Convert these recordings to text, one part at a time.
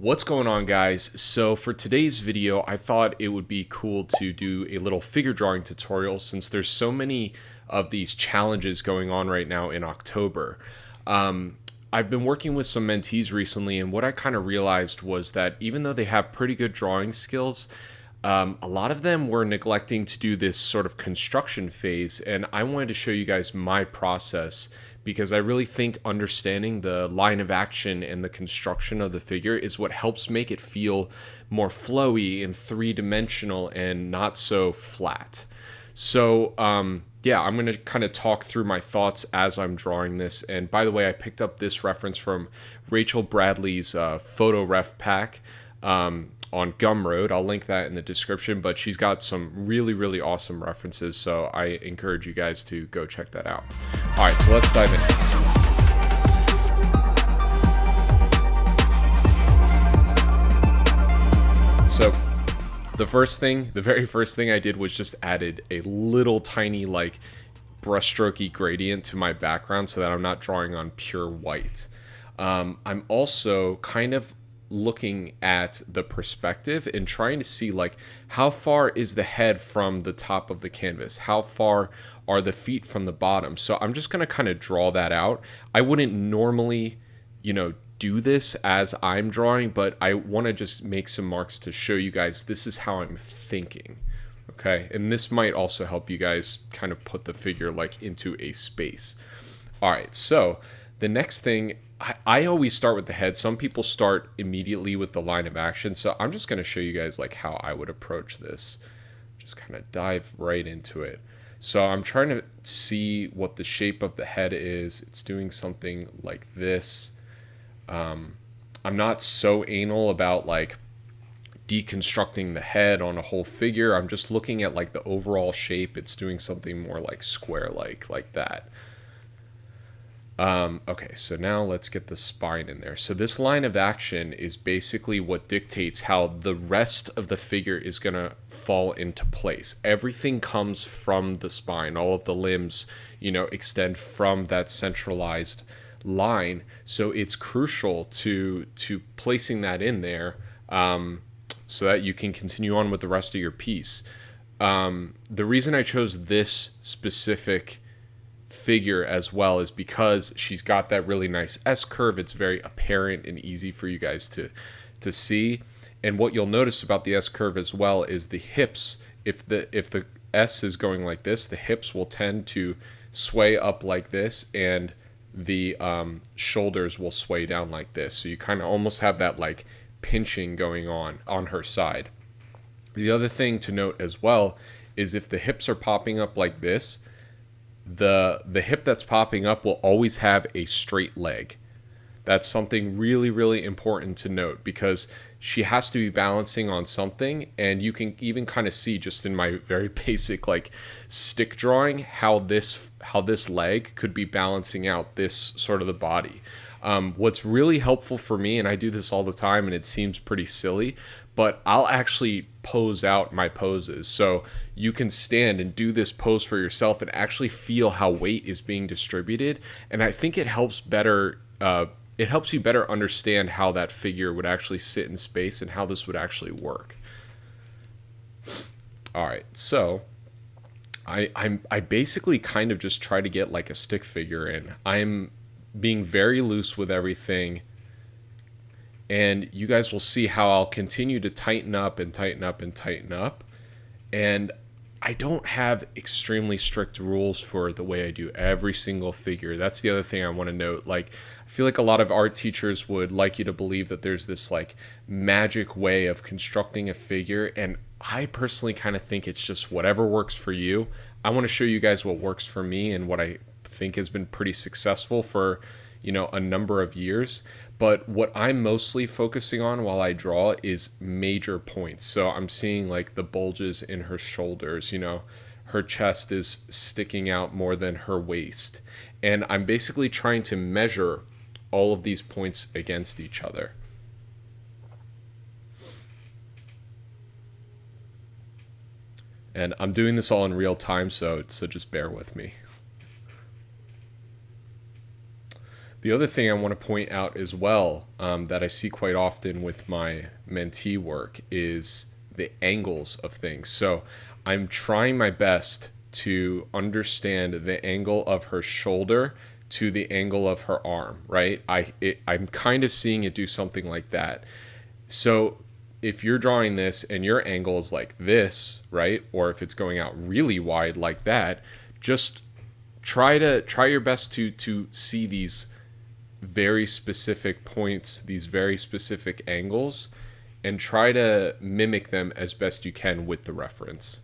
What's going on, guys? So for today's video, I thought it would be cool to do a little figure drawing tutorial since there's so many of these challenges going on right now in October. I've been working with some mentees recently, and what I kind of realized was that even though they have pretty good drawing skills, a lot of them were neglecting to do this sort of construction phase, and I wanted to show you guys my process because I really think understanding the line of action and the construction of the figure is what helps make it feel more flowy and three-dimensional and not so flat. So yeah, I'm going to kind of talk through my thoughts as I'm drawing this. And by the way, I picked up this reference from Rachel Bradley's photo ref pack on Gumroad. I'll link that in the description, but she's got some really awesome references, so I encourage you guys to go check that out. All right, so let's dive in. So the very first thing I did was just added a little tiny like brushstrokey gradient to my background so that I'm not drawing on pure white. I'm also kind of looking at the perspective and trying to see like how far is the head from the top of the canvas, how far are the feet from the bottom. So I'm just going to kind of draw that out. I wouldn't normally do this as I'm drawing, but I want to just make some marks to show you guys this is how I'm thinking. Okay, and this might also help you guys kind of put the figure like into a space. All right, so the next thing, I always start with the head. Some people start immediately with the line of action. So I'm just going to show you guys like how I would approach this. Just kind of dive right into it. So I'm trying to see what the shape of the head is. It's doing something like this. I'm not so anal about like deconstructing the head on a whole figure. I'm just looking at like the overall shape. It's doing something more like square-like that. Okay, so now let's get the spine in there. So this line of action is basically what dictates how the rest of the figure is going to fall into place. Everything comes from the spine. All of the limbs, extend from that centralized line. So it's crucial to placing that in there so that you can continue on with the rest of your piece. The reason I chose this specific figure as well is because she's got that really nice S curve. It's very apparent and easy for you guys to see. And what you'll notice about the S curve as well is the hips. If the S is going like this, the hips will tend to sway up like this, and the shoulders will sway down like this. So you kind of almost have that like pinching going on her side. The other thing to note as well is if the hips are popping up like this, the hip that's popping up will always have a straight leg. That's something really important to note because she has to be balancing on something, and you can even kind of see just in my very basic like stick drawing how this leg could be balancing out this sort of the body. What's really helpful for me, and I do this all the time and it seems pretty silly, but I'll actually pose out my poses. So you can stand and do this pose for yourself and actually feel how weight is being distributed. And I think it helps you better understand how that figure would actually sit in space and how this would actually work. All right, so I basically kind of just try to get like a stick figure in. I'm being very loose with everything, and you guys will see how I'll continue to tighten up and tighten up and tighten up. And I don't have extremely strict rules for the way I do every single figure. That's the other thing I want to note. Like, I feel like a lot of art teachers would like you to believe that there's this like magic way of constructing a figure, and I personally kind of think it's just whatever works for you. I want to show you guys what works for me and what I think has been pretty successful for a number of years. But what I'm mostly focusing on while I draw is major points. So I'm seeing like the bulges in her shoulders, her chest is sticking out more than her waist. And I'm basically trying to measure all of these points against each other. And I'm doing this all in real time, so just bear with me. The other thing I want to point out as well, that I see quite often with my mentee work, is the angles of things. So I'm trying my best to understand the angle of her shoulder to the angle of her arm, right? I'm kind of seeing it do something like that. So if you're drawing this and your angle is like this, right? Or if it's going out really wide like that, just try your best to see these very specific points, these very specific angles, and try to mimic them as best you can with the reference.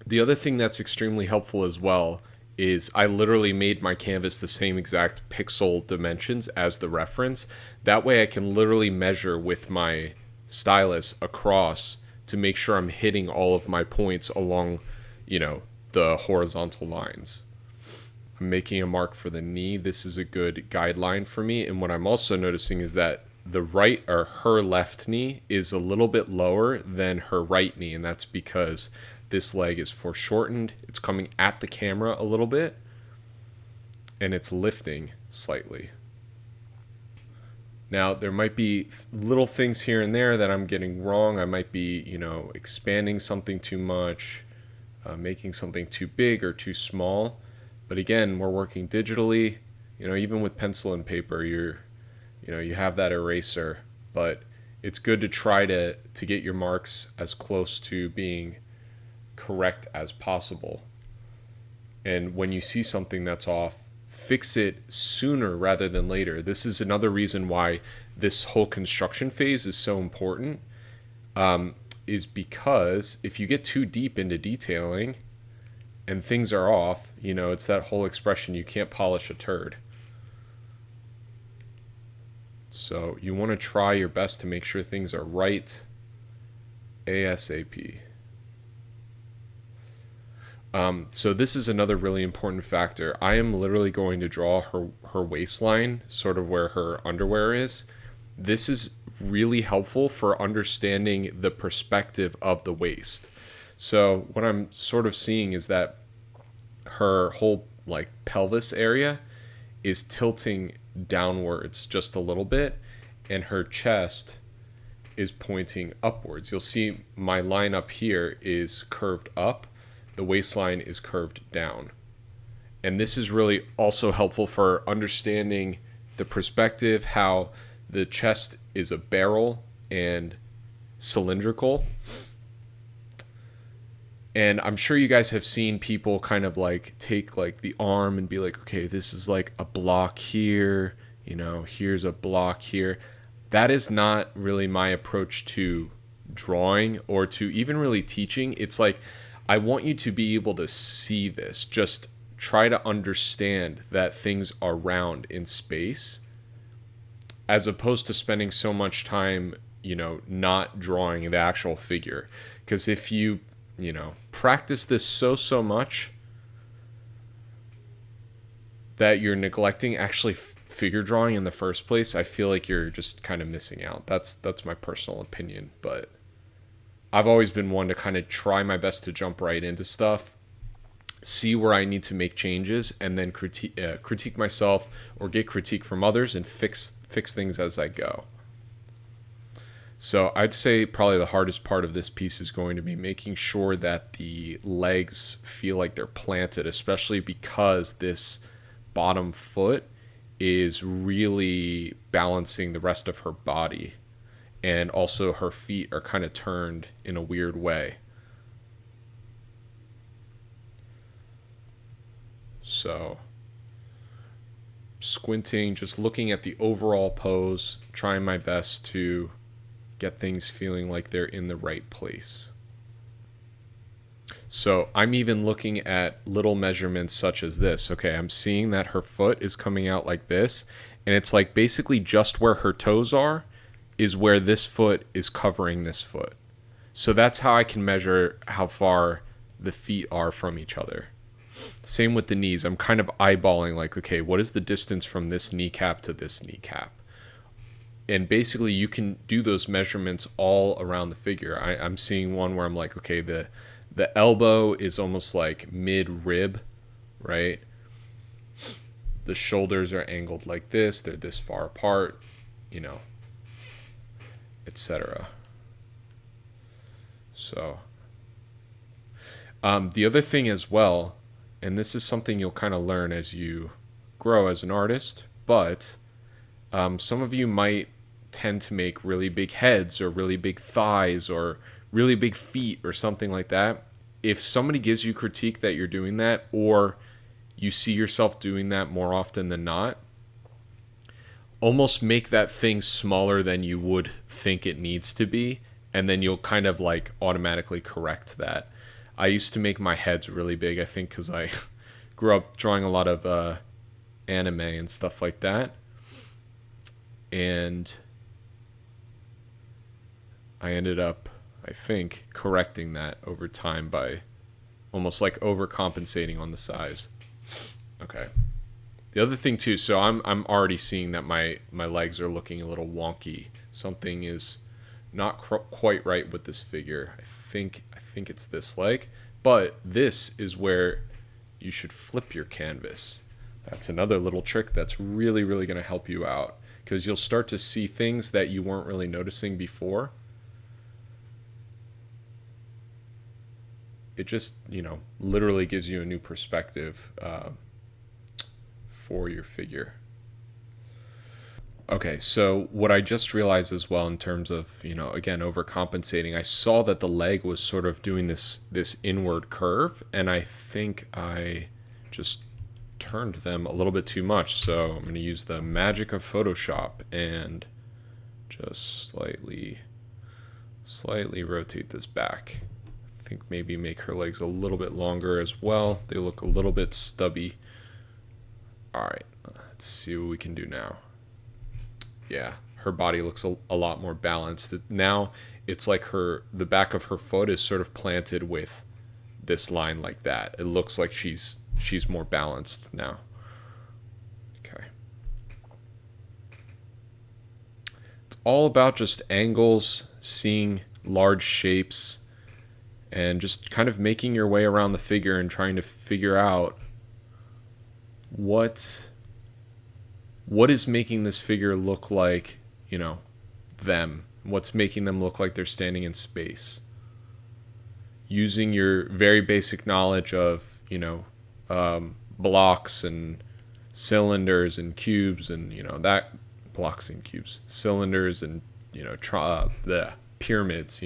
The other thing that's extremely helpful as well is I literally made my canvas the same exact pixel dimensions as the reference. That way I can literally measure with my stylus across to make sure I'm hitting all of my points along, the horizontal lines. I'm making a mark for the knee. This is a good guideline for me. And what I'm also noticing is that the right, or her left knee, is a little bit lower than her right knee. And that's because this leg is foreshortened. It's coming at the camera a little bit, and it's lifting slightly. Now, there might be little things here and there that I'm getting wrong. I might be, expanding something too much, making something too big or too small. But again, we're working digitally. Even with pencil and paper, you have that eraser. But it's good to try to get your marks as close to being correct as possible. And when you see something that's off, fix it sooner rather than later. This is another reason why this whole construction phase is so important, is because if you get too deep into detailing and things are off, it's that whole expression, you can't polish a turd. So you want to try your best to make sure things are right ASAP. So this is another really important factor. I am literally going to draw her waistline, sort of where her underwear is. This is really helpful for understanding the perspective of the waist. So what I'm sort of seeing is that her whole pelvis area is tilting downwards just a little bit, and her chest is pointing upwards. You'll see my line up here is curved up. The waistline is curved down. And this is really also helpful for understanding the perspective, how the chest is a barrel and cylindrical. And I'm sure you guys have seen people kind of take the arm and be like, okay, this is like a block here, here's a block here. That is not really my approach to drawing or to even really teaching. It's like, I want you to be able to see this. Just try to understand that things are round in space, as opposed to spending so much time, not drawing the actual figure. Because if you, practice this so much that you're neglecting actually figure drawing in the first place, I feel like you're just kind of missing out. That's my personal opinion, but I've always been one to kind of try my best to jump right into stuff, see where I need to make changes, and then critique myself or get critique from others and fix things as I go. So I'd say probably the hardest part of this piece is going to be making sure that the legs feel like they're planted, especially because this bottom foot is really balancing the rest of her body. And also her feet are kind of turned in a weird way. So squinting, just looking at the overall pose, trying my best to get things feeling like they're in the right place. So I'm even looking at little measurements such as this. Okay, I'm seeing that her foot is coming out like this, and it's like basically just where her toes are is where this foot is covering this foot. So that's how I can measure how far the feet are from each other. Same with the knees. I'm kind of eyeballing okay, what is the distance from this kneecap to this kneecap? And basically you can do those measurements all around the figure. I'm seeing one where I'm like, okay, the elbow is almost like mid-rib, right? the shoulders are angled like this, they're this far apart, you know, etc. So the other thing as well, and this is something you'll kind of learn as you grow as an artist, but some of you might tend to make really big heads or really big thighs or really big feet or something like that. If somebody gives you critique that you're doing that, or you see yourself doing that more often than not, almost make that thing smaller than you would think it needs to be, and then you'll kind of like automatically correct that. I used to make my heads really big, I think because I grew up drawing a lot of anime and stuff like that. And I ended up, I think, correcting that over time by almost like overcompensating on the size. Okay. The other thing too, so I'm already seeing that my legs are looking a little wonky. Something is not quite right with this figure. I think it's this leg, but this is where you should flip your canvas. That's another little trick that's really, really going to help you out, because you'll start to see things that you weren't really noticing before. It just, literally gives you a new perspective for your figure. Okay, so what I just realized as well in terms of, again, overcompensating, I saw that the leg was sort of doing this inward curve, and I think I just turned them a little bit too much. So I'm going to use the magic of Photoshop and just slightly rotate this back. I think maybe make her legs a little bit longer as well. They look a little bit stubby. All right, let's see what we can do now. Yeah, her body looks a lot more balanced. Now it's like the back of her foot is sort of planted with this line like that. It looks like she's more balanced now. Okay. It's all about just angles, seeing large shapes, and just kind of making your way around the figure and trying to figure out what is making this figure look like, them. What's making them look like they're standing in space. Using your very basic knowledge of, blocks and cylinders and cubes and, that blocks and cubes, cylinders and, the pyramids,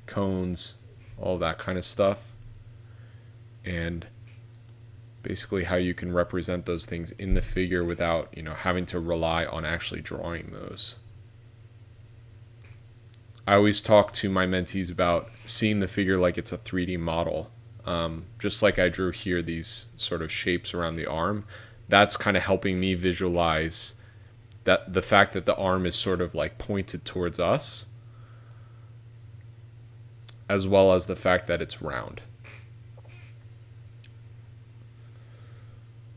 cones, all that kind of stuff. And basically how you can represent those things in the figure without, having to rely on actually drawing those. I always talk to my mentees about seeing the figure like it's a 3D model. Just like I drew here, these sort of shapes around the arm. That's kind of helping me visualize that the fact that the arm is sort of like pointed towards us, as well as the fact that it's round.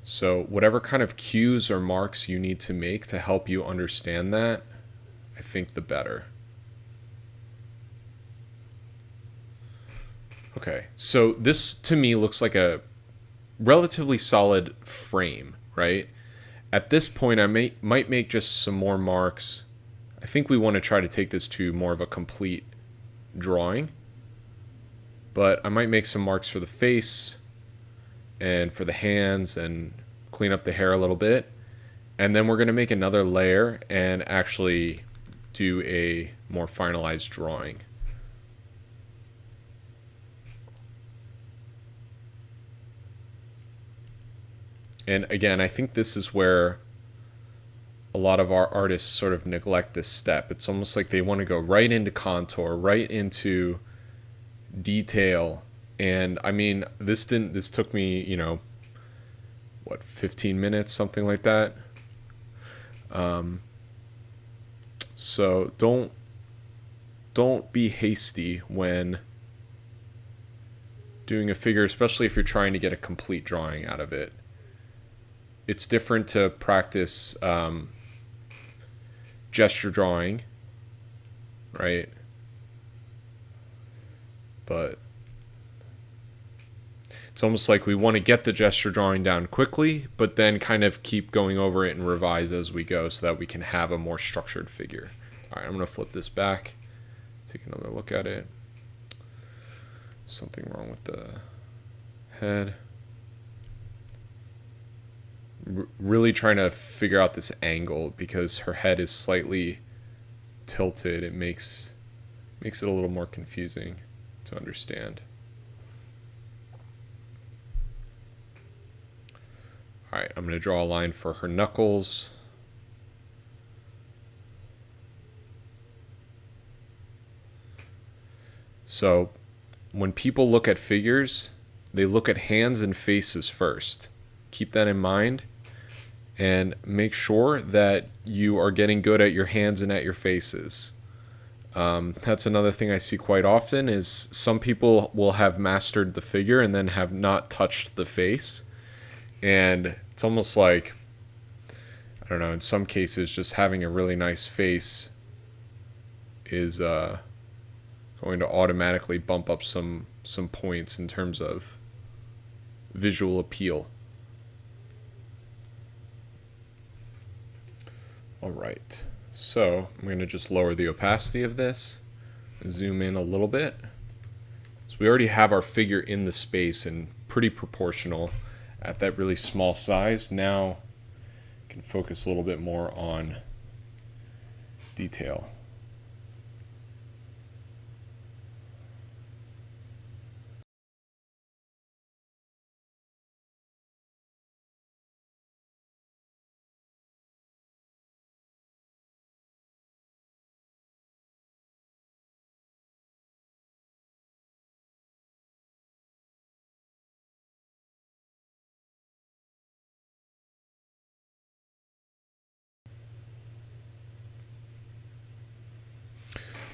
So whatever kind of cues or marks you need to make to help you understand that, I think the better. Okay, so this to me looks like a relatively solid frame, right? At this point, I might make just some more marks. I think we want to try to take this to more of a complete drawing, but I might make some marks for the face and for the hands and clean up the hair a little bit. And then we're going to make another layer and actually do a more finalized drawing. And again, I think this is where a lot of our artists sort of neglect this step. It's almost like they want to go right into contour, right into detail. And I mean, this took me, 15 minutes, something like that. So don't be hasty when doing a figure, especially if you're trying to get a complete drawing out of it. It's different to practice gesture drawing, right? But It's almost like we want to get the gesture drawing down quickly, but then kind of keep going over it and revise as we go so that we can have a more structured figure. All right, I'm going to flip this back, take another look at it. Something wrong with the head. Really trying to figure out this angle because her head is slightly tilted. It makes it a little more confusing to understand. All right, I'm going to draw a line for her knuckles. So when people look at figures, they look at hands and faces first. Keep that in mind and make sure that you are getting good at your hands and at your faces. That's another thing I see quite often is some people will have mastered the figure and then have not touched the face. And it's almost like, I don't know, in some cases just having a really nice face is going to automatically bump up some points in terms of visual appeal. All right, so I'm going to just lower the opacity of this, zoom in a little bit. So we already have our figure in the space and pretty proportional at that really small size. Now I can focus a little bit more on detail.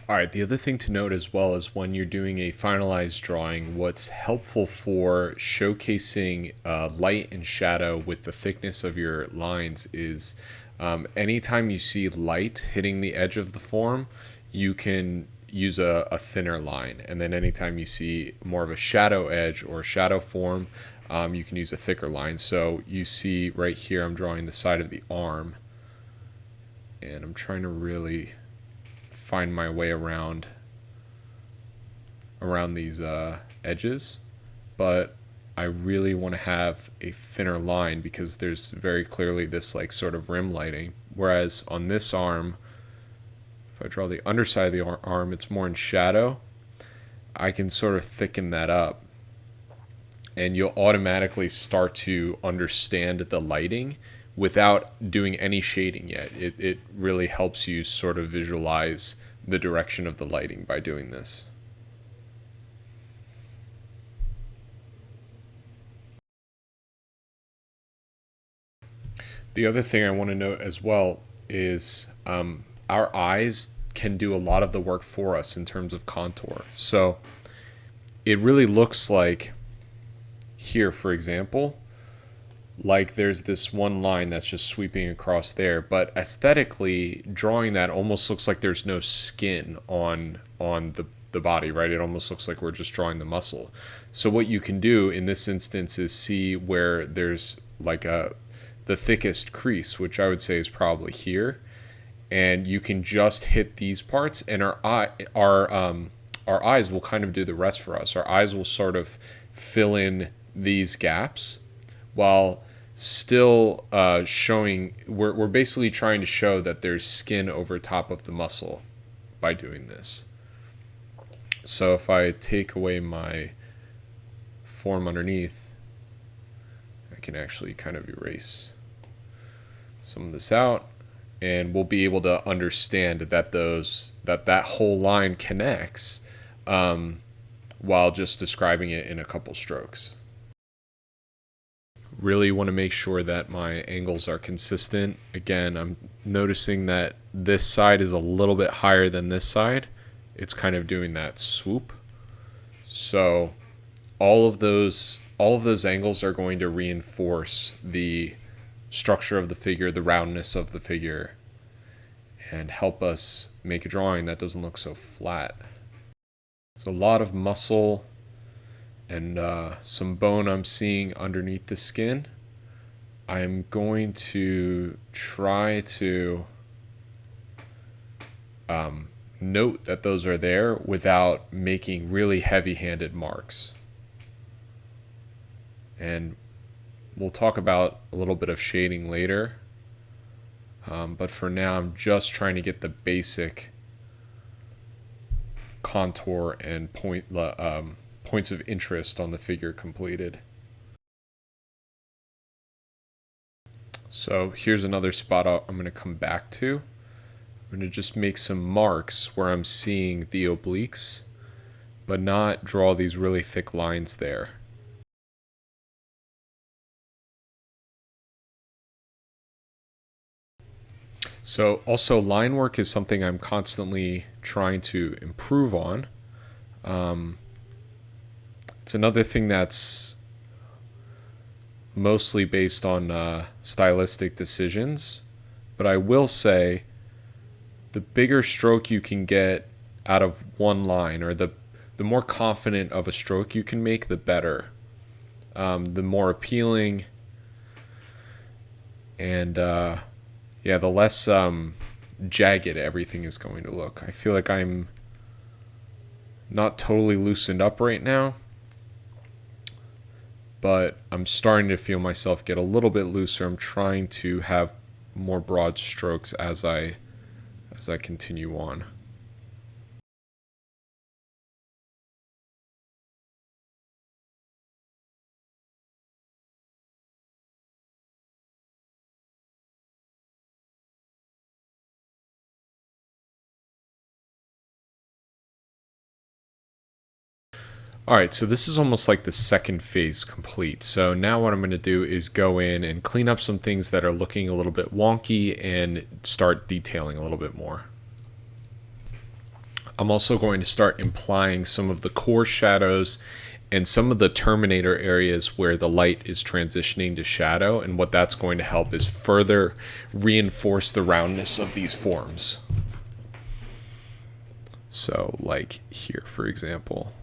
All right, the other thing to note as well is when you're doing a finalized drawing, what's helpful for showcasing light and shadow with the thickness of your lines is anytime you see light hitting the edge of the form, you can use a thinner line. And then anytime you see more of a shadow edge or shadow form, you can use a thicker line. So you see right here, I'm drawing the side of the arm, and I'm trying to really find my way around these edges, but I really want to have a thinner line because there's very clearly this like sort of rim lighting, whereas on this arm, if I draw the underside of the arm, it's more in shadow. I can sort of thicken that up and you'll automatically start to understand the lighting without doing any shading yet. It really helps you sort of visualize the direction of the lighting by doing this. The other thing I want to note as well is our eyes can do a lot of the work for us in terms of contour. So it really looks like here, for example, like there's this one line that's just sweeping across there, but aesthetically drawing that almost looks like there's no skin on the body, right? It almost looks like we're just drawing the muscle. So what you can do in this instance is see where there's like the thickest crease, which I would say is probably here, and you can just hit these parts, and our eyes will kind of do the rest for us. Our eyes will sort of fill in these gaps while still showing, we're basically trying to show that there's skin over top of the muscle by doing this. So if I take away my form underneath, I can actually kind of erase some of this out, and we'll be able to understand that that whole line connects while just describing it in a couple strokes. Really want to make sure that my angles are consistent. Again, I'm noticing that this side is a little bit higher than this side. It's kind of doing that swoop. So all of those angles are going to reinforce the structure of the figure, the roundness of the figure, and help us make a drawing that doesn't look so flat. There's a lot of muscle and some bone I'm seeing underneath the skin. I'm going to try to note that those are there without making really heavy-handed marks. And we'll talk about a little bit of shading later. But for now, I'm just trying to get the basic contour and points of interest on the figure completed. So here's another spot I'm going to come back to. I'm going to just make some marks where I'm seeing the obliques, but not draw these really thick lines there. So also, line work is something I'm constantly trying to improve on. It's another thing that's mostly based on stylistic decisions, but I will say the bigger stroke you can get out of one line, or the more confident of a stroke you can make, the better. The more appealing and the less jagged everything is going to look. I feel like I'm not totally loosened up right now, but I'm starting to feel myself get a little bit looser. I'm trying to have more broad strokes as I continue on. All right, so this is almost like the second phase complete. So now what I'm going to do is go in and clean up some things that are looking a little bit wonky and start detailing a little bit more. I'm also going to start implying some of the core shadows and some of the terminator areas where the light is transitioning to shadow, and what that's going to help is further reinforce the roundness of these forms. So like here, for example.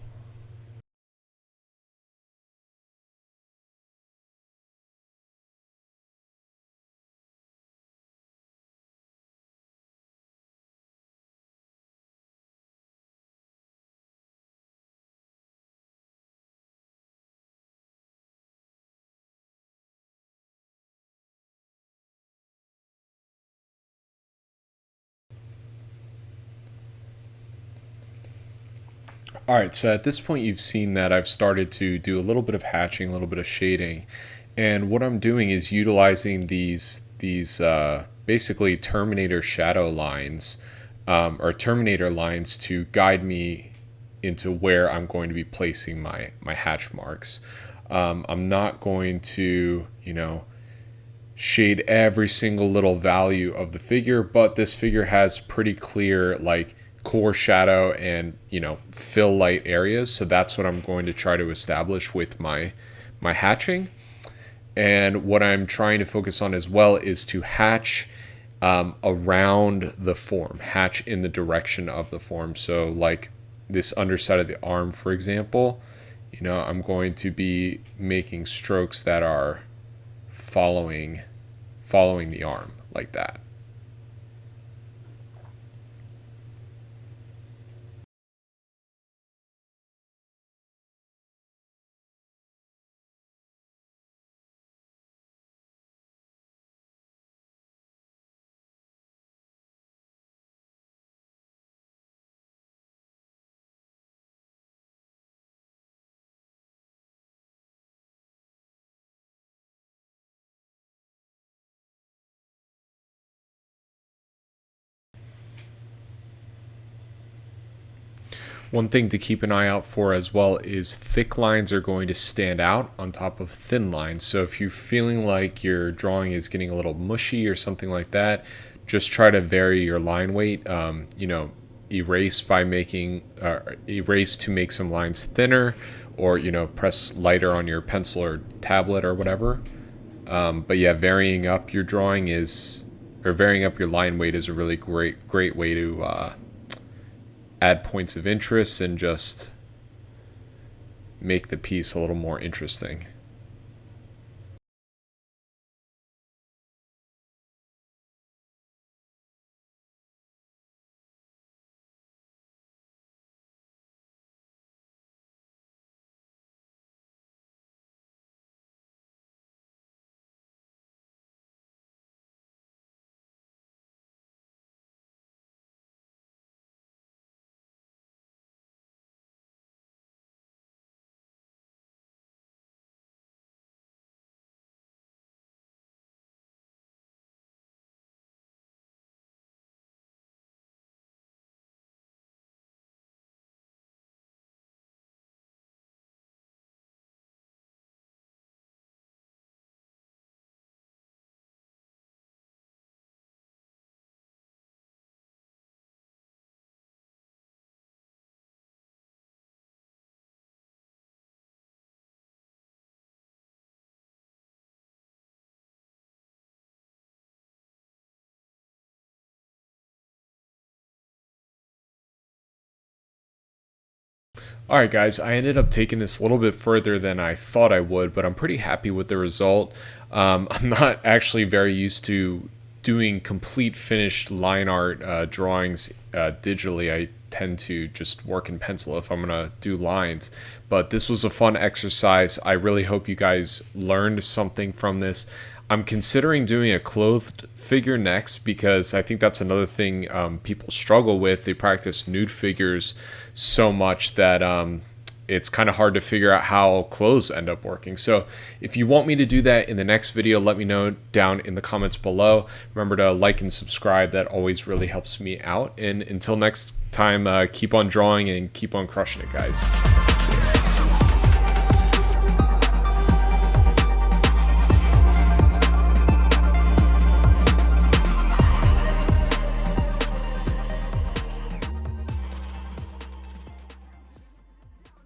All right, so at this point you've seen that I've started to do a little bit of hatching, a little bit of shading, and what I'm doing is utilizing these basically Terminator shadow lines, or Terminator lines, to guide me into where I'm going to be placing my hatch marks. I'm not going to, shade every single little value of the figure, but this figure has pretty clear like core shadow and fill light areas, so that's what I'm going to try to establish with my hatching. And what I'm trying to focus on as well is to hatch around the form, hatch in the direction of the form. So like this underside of the arm, for example, I'm going to be making strokes that are following the arm like that. One thing to keep an eye out for as well is thick lines are going to stand out on top of thin lines. So if you're feeling like your drawing is getting a little mushy or something like that, just try to vary your line weight. Erase by making erase to make some lines thinner, or press lighter on your pencil or tablet or whatever. But yeah, varying up your drawing varying up your line weight is a really great way to add points of interest and just make the piece a little more interesting. All right, guys, I ended up taking this a little bit further than I thought I would, but I'm pretty happy with the result. I'm not actually very used to doing complete finished line art drawings digitally. I tend to just work in pencil if I'm going to do lines. But this was a fun exercise. I really hope you guys learned something from this. I'm considering doing a clothed figure next because I think that's another thing people struggle with. They practice nude figures so much that it's kind of hard to figure out how clothes end up working. So if you want me to do that in the next video, let me know down in the comments below. Remember to like and subscribe. That always really helps me out. And until next time, keep on drawing and keep on crushing it, guys.